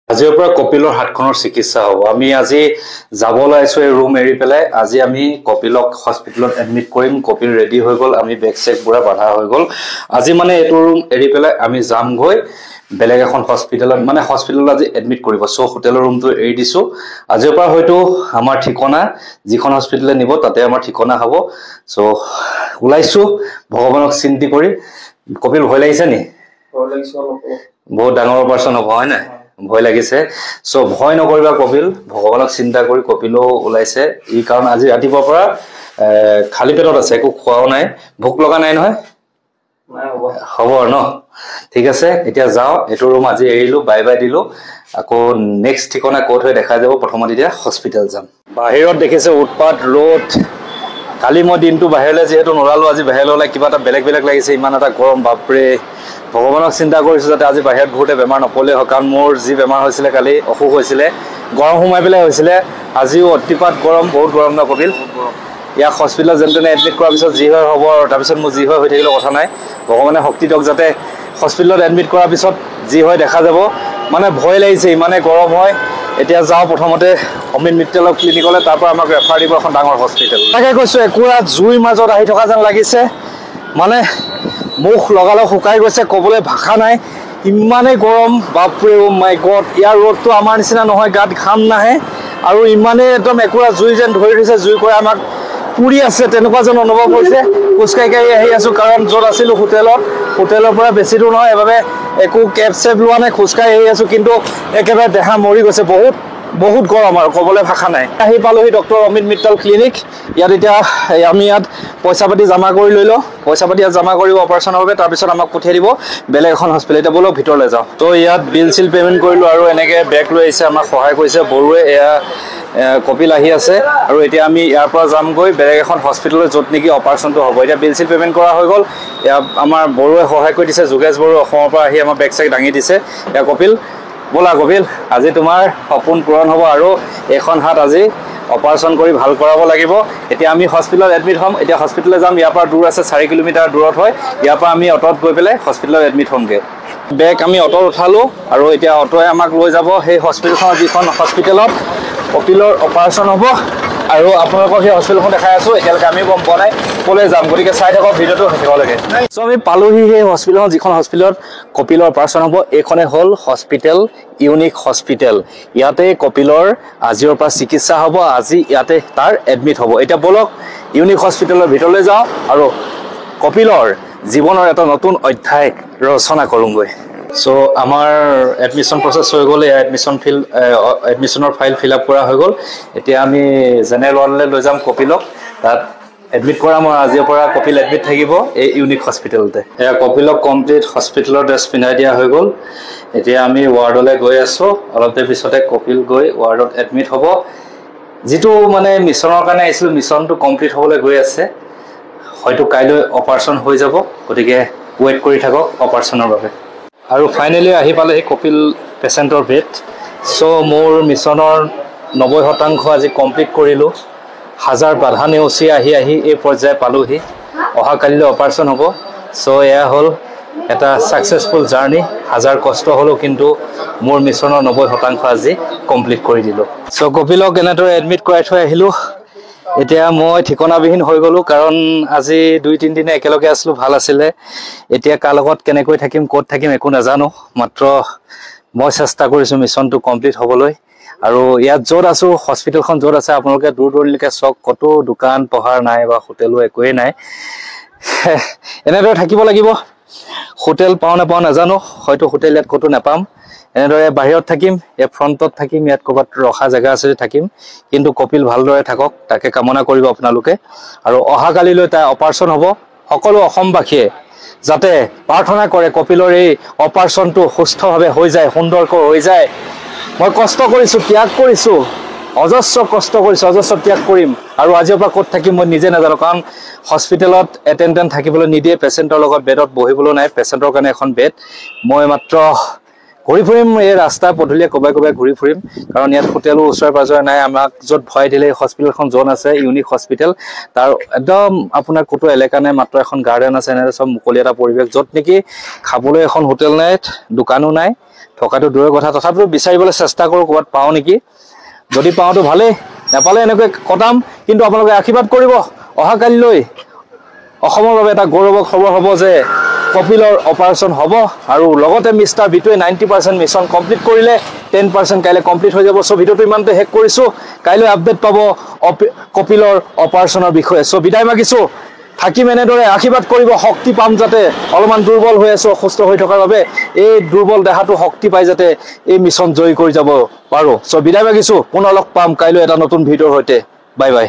আজিৰ পৰা কপিলৰ হাতখনৰ চিকিৎসা হ'ব। আমি আজি যাব ওলাইছো এই ৰুম এৰি পেলাই। আজি আমি কপিলক হস্পিটেলত এডমিট কৰিম। কপিল ৰেডি হৈ গ'ল, আমি বেগ চেক পুৰা বাধা হৈ গ'ল। আজি মানে এইটো ৰুম এৰি পেলাই আমি যামগৈ বেলেগ এখন হস্পিটেলত, মানে হস্পিটেলত আজি এডমিট কৰিব। চ' হোটেলৰ ৰুমটো এৰি দিছো। আজিৰ পৰা হয়তো আমাৰ ঠিকনা যিখন হস্পিটেলে নিব তাতে আমাৰ ঠিকনা হ'ব। চ' ওলাইছো ভগৱানক চিন্তি কৰি। কপিল ভয় লাগিছে নি? বহুত ডাঙৰ অপাৰেশ্যন হ'ব হয় নাই? ভয় লাগিছে। চ' ভয় নকৰিবা কপিল, ভগৱানক চিন্তা কৰি কপিলো ওলাইছে। এই কাৰণ আজি ৰাতিপুৱাৰ পৰা খালী পেটত আছে, একো খোৱাও নাই। ভোক লগা নাই নহয়? হ'ব ন? ঠিক আছে, এতিয়া যাওঁ। এইটো ৰুম আজি এৰিলো, বাই বাই দিলো। আকৌ নেক্সট ঠিকনা ক'ত হৈ দেখা যাব। প্ৰথমত এতিয়া হস্পিটেল যাম। বাহিৰত দেখিছে উৎপাত ৰ'দ। কালি মই দিনটো বাহিৰলৈ যিহেতু নোলালো, আজি বাহিৰলৈ ওলাই কিবা এটা বেলেগ বেলেগ লাগিছে। ইমান এটা গৰম, বাপৰে। ভগৱানক চিন্তা কৰিছো যাতে আজি বাহিৰত ঘূৰোতে বেমাৰ নপৰিলে হয়। কাৰণ মোৰ যি বেমাৰ হৈছিলে কালি, অসুখ হৈছিলে, গৰম সোমাই পেলাই হৈছিলে। আজিও অতিপাত গৰম, বহুত গৰম ন কপিল? ইয়াক হস্পিটেলত যেন তেনে এডমিট কৰাৰ পিছত যি হয় হ'ব আৰু। তাৰপিছত মোৰ যি হয় হৈ থাকিলেও কথা নাই। ভগৱানে শক্তি দিয়ক যাতে হস্পিটেলত এডমিট কৰাৰ পিছত যি হয় দেখা যাব। মানে ভয় লাগিছে, ইমানে গৰম হয়। এতিয়া যাওঁ প্ৰথমতে অমৃত মিত্ৰালয় ক্লিনিকলৈ, তাৰ পৰা আমাক ৰেফাৰ দিব এখন ডাঙৰ হস্পিটেল। তাকে কৈছো, একুৰা জুইৰ মাজত আহি থকা যেন লাগিছে। মানে মুখ লগালগ শুকাই গৈছে, ক'বলৈ ভাষা নাই। ইমানেই গৰম, বাপৰে অ' মাই গড। ইয়াৰ ৰ'দটো আমাৰ নিচিনা নহয়, গাত ঘাম নাহে। আৰু ইমানেই একদম একুৰা জুই যেন ধৰি দিছে, জুই কৰি আমাক পুৰি আছে তেনেকুৱা যেন অনুভৱ হৈছে। খোজকাঢ়ি কাঢ়ি আহি আছো, কাৰণ য'ত আছিলো হোটেলৰ পৰা বেছি দূৰ নহয়, সেইবাবে একো কেব চেব লোৱা নাই, খোজকাঢ়ি আহি আছো। কিন্তু একেবাৰে দেহা মৰি গৈছে, বহুত গৰম আৰু ক'বলৈ ভাষা নাই। আহি পালোহি ডক্টৰ অমৃত মিত্তাল ক্লিনিক। ইয়াত এতিয়া আমি ইয়াত পইচা পাতি জমা কৰি লৈ লওঁ। পইচা পাতি ইয়াত জমা কৰিব অপাৰেশ্যনৰ বাবে, তাৰপিছত আমাক পঠিয়াই দিব বেলেগ এখন হস্পিটেল। এতিয়া বলক ভিতৰলৈ যাওঁ। তো ইয়াত বিল চিল পে'মেণ্ট কৰিলোঁ আৰু এনেকৈ বেগ লৈ আহিছে, আমাক সহায় কৰিছে বৰুৱে। এয়া কপিল আহি আছে। আৰু এতিয়া আমি ইয়াৰ পৰা যামগৈ বেলেগ এখন হস্পিটেলত, য'ত নেকি অপাৰেশ্যনটো হ'ব। এতিয়া বিল চিল পে'মেণ্ট কৰা হৈ গ'ল। এয়া আমাৰ বৰুৱে সহায় কৰি দিছে, যোগেশ বড়ো অসমৰ পৰা আহি আমাৰ বেগ চেগ দাঙি দিছে। এয়া কপিল, ব'লা কপিল, আজি তোমাৰ সপোন পূৰণ হ'ব আৰু এইখন হাত আজি অপাৰেশ্যন কৰি ভাল কৰাব লাগিব। এতিয়া আমি হস্পিটেলত এডমিট হ'ম। এতিয়া হস্পিটেললৈ যাম, ইয়াৰ পৰা দূৰ আছে, 4 কিলোমিটাৰ দূৰত হয়। ইয়াৰ পৰা আমি অটত গৈ পেলাই হস্পিটেলত এডমিট হ'মগৈ। বেগ আমি অটত উঠালোঁ আৰু এতিয়া অট'য়ে আমাক লৈ যাব সেই হস্পিটেলখনত, যিখন হস্পিটেলত কপিলৰ অপাৰেশ্যন হ'ব। আৰু আপোনালোকক সেই হস্পিটেলখন দেখাই আছোঁ। এতিয়ালৈকে আমিও গম পোৱা নাই ক'লৈ যাম, গতিকে চাই থাকক ভিডিঅ'টো শেষলৈকে। চ' আমি পালোহি সেই হস্পিটেলখন, যিখন হস্পিটেলত কপিলৰ অপাৰেশ্যন হ'ব। এইখনে হ'ল হস্পিটেল ইউনিক হস্পিটেল। ইয়াতে কপিলৰ আজিৰ পৰা চিকিৎসা হ'ব, আজি ইয়াতে তাৰ এডমিট হ'ব। এতিয়া বলক ইউনিক হস্পিটেলৰ ভিতৰলৈ যাওঁ আৰু কপিলৰ জীৱনৰ এটা নতুন অধ্যায় ৰচনা কৰোঁগৈ। চ' আমাৰ এডমিশ্যন প্ৰচেছ হৈ গ'ল। এই এডমিশ্যনৰ ফাইল ফিল আপ কৰা হৈ গ'ল। এতিয়া আমি জেনেৰেল ৱাৰ্ডলৈ লৈ যাম কপিলক, তাত এডমিট কৰাম। আৰু আজিৰ পৰা কপিল এডমিট থাকিব এই ইউনিক হস্পিটেলতে। এয়া কপিলক কমপ্লিট হস্পিটেলৰ ড্ৰেছ পিন্ধাই দিয়া হৈ গ'ল। এতিয়া আমি ৱাৰ্ডলৈ গৈ আছোঁ। অলপ দেৰি পিছতে কপিল গৈ ৱাৰ্ডত এডমিট হ'ব। যিটো মানে মিছনৰ কাৰণে আহিছিলোঁ, মিছনটো কমপ্লিট হ'বলৈ গৈ আছে। হয়তো কাইলৈ অপাৰেশ্যন হৈ যাব, গতিকে ৱেইট কৰি থাকক অপাৰেশ্যনৰ বাবে। আৰু ফাইনেলি আহি পালেহি কপিল পেচেণ্টৰ বেড। চ' মোৰ মিছনৰ 90% আজি কমপ্লিট কৰিলোঁ। হাজাৰ বাধা নেওচি আহি এই পৰ্যায় পালোহি। অহা কালিলৈ অপাৰেশ্যন হ'ব। চ' এয়া হ'ল এটা ছাকচেছফুল জাৰ্ণি। হাজাৰ কষ্ট হ'লেও কিন্তু মোৰ মিছনৰ 90% আজি কমপ্লিট কৰি দিলোঁ। চ' কপিলক এনেদৰে এডমিট কৰাই থৈ আহিলোঁ। এতিয়া মই ঠিকনাবিহীন হৈ গ'লোঁ, কাৰণ আজি 2-3 দিনে একেলগে আছিলোঁ, ভাল আছিলে। এতিয়া কাৰ লগত কেনেকৈ থাকিম, ক'ত থাকিম একো নাজানো। মাত্ৰ মই চেষ্টা কৰিছোঁ মিছনটো কমপ্লিট হ'বলৈ। আৰু ইয়াত য'ত আছোঁ, হস্পিটেলখন য'ত আছে, আপোনালোকে দূৰ দূৰণিলৈকে চাওক, ক'তো দোকান পোহাৰ নাই বা হোটেলো একোৱেই নাই। এনেদৰে থাকিব লাগিব। হোটেল পাওঁ নাপাওঁ নাজানো, হয়তো হোটেল ইয়াত ক'তো নাপাম। এনেদৰে বাহিৰত থাকিম, এই ফ্ৰণ্টত থাকিম, ইয়াত ক'ৰবাত ৰখা জেগা আছে থাকিম। কিন্তু কপিল ভালদৰে থাকক, তাকে কামনা কৰিব আপোনালোকে। আৰু অহাকালিলৈ তাৰ অপাৰেশ্যন হ'ব। সকলো অসমবাসীয়ে যাতে প্ৰাৰ্থনা কৰে কপিলৰ এই অপাৰেশ্যনটো সুস্থভাৱে হৈ যায়, সুন্দৰকৈ হৈ যায়। মই কষ্ট কৰিছোঁ, ত্যাগ কৰিছোঁ, অজস্ৰ কষ্ট কৰিছোঁ, অজস্ৰ ত্যাগ কৰিম। আৰু আজিৰ পৰা ক'ত থাকিম মই নিজে নাজানো, কাৰণ হস্পিটেলত এটেণ্ডেণ্ট থাকিবলৈ নিদিয়ে। পেচেণ্টৰ লগত বেডত বহিবলৈ নাই, পেচেণ্টৰ কাৰণে এখন বেড। মই মাত্ৰ ঘূৰি ফুৰিম, এই ৰাস্তা পদূলিয়ে ক'ৰবাই ঘূৰি ফুৰিম, কাৰণ ইয়াত হোটেলো ওচৰে পাঁজৰে নাই। আমাক য'ত ভৰাই দিলে এই হস্পিটেলখন য'ত আছে ইউনিক হস্পিটেল, তাৰ একদম আপোনাৰ ক'তো এলেকা নাই, মাত্ৰ এখন গাৰ্ডেন আছে। এনেদৰে চব মুকলি এটা পৰিৱেশ, য'ত নেকি খাবলৈ এখন হোটেল নাই, দোকানো নাই, থকাটো দূৰৰ কথা, তথাপিও বিচাৰিবলৈ চেষ্টা কৰোঁ ক'ৰবাত পাওঁ নেকি। যদি পাওঁতো ভালেই, নাপালে এনেকৈ কটাম। কিন্তু আপোনালোকে আশীৰ্বাদ কৰিব, অহাকালিলৈ অসমৰ বাবে এটা গৌৰৱৰ খবৰ হ'ব যে কপিলৰ অপাৰেশ্যন হ'ব। আৰু লগতে মিষ্টাৰ বিটুৱে 90% মিছন কমপ্লিট কৰিলে, 10% কাইলৈ কমপ্লিট হৈ যাব। চ' ভিডিঅ'টো ইমানতে শেষ কৰিছোঁ। কাইলৈ আপডেট পাব কপিলৰ অপাৰেশ্যনৰ বিষয়ে। চ' বিদায় মাগিছোঁ। থাকিম এনেদৰে, আশীৰ্বাদ কৰিব, শক্তি পাম যাতে। অলপমান দুৰ্বল হৈ আছোঁ অসুস্থ হৈ থকাৰ বাবে। এই দুৰ্বল দেহাটো শক্তি পাই যাতে এই মিছন জয়ী কৰি যাব পাৰোঁ। চ' বিদায় মাগিছোঁ। পুনৰ লগ পাম কাইলৈ এটা নতুন ভিডিঅ'ৰ সৈতে। Bye bye.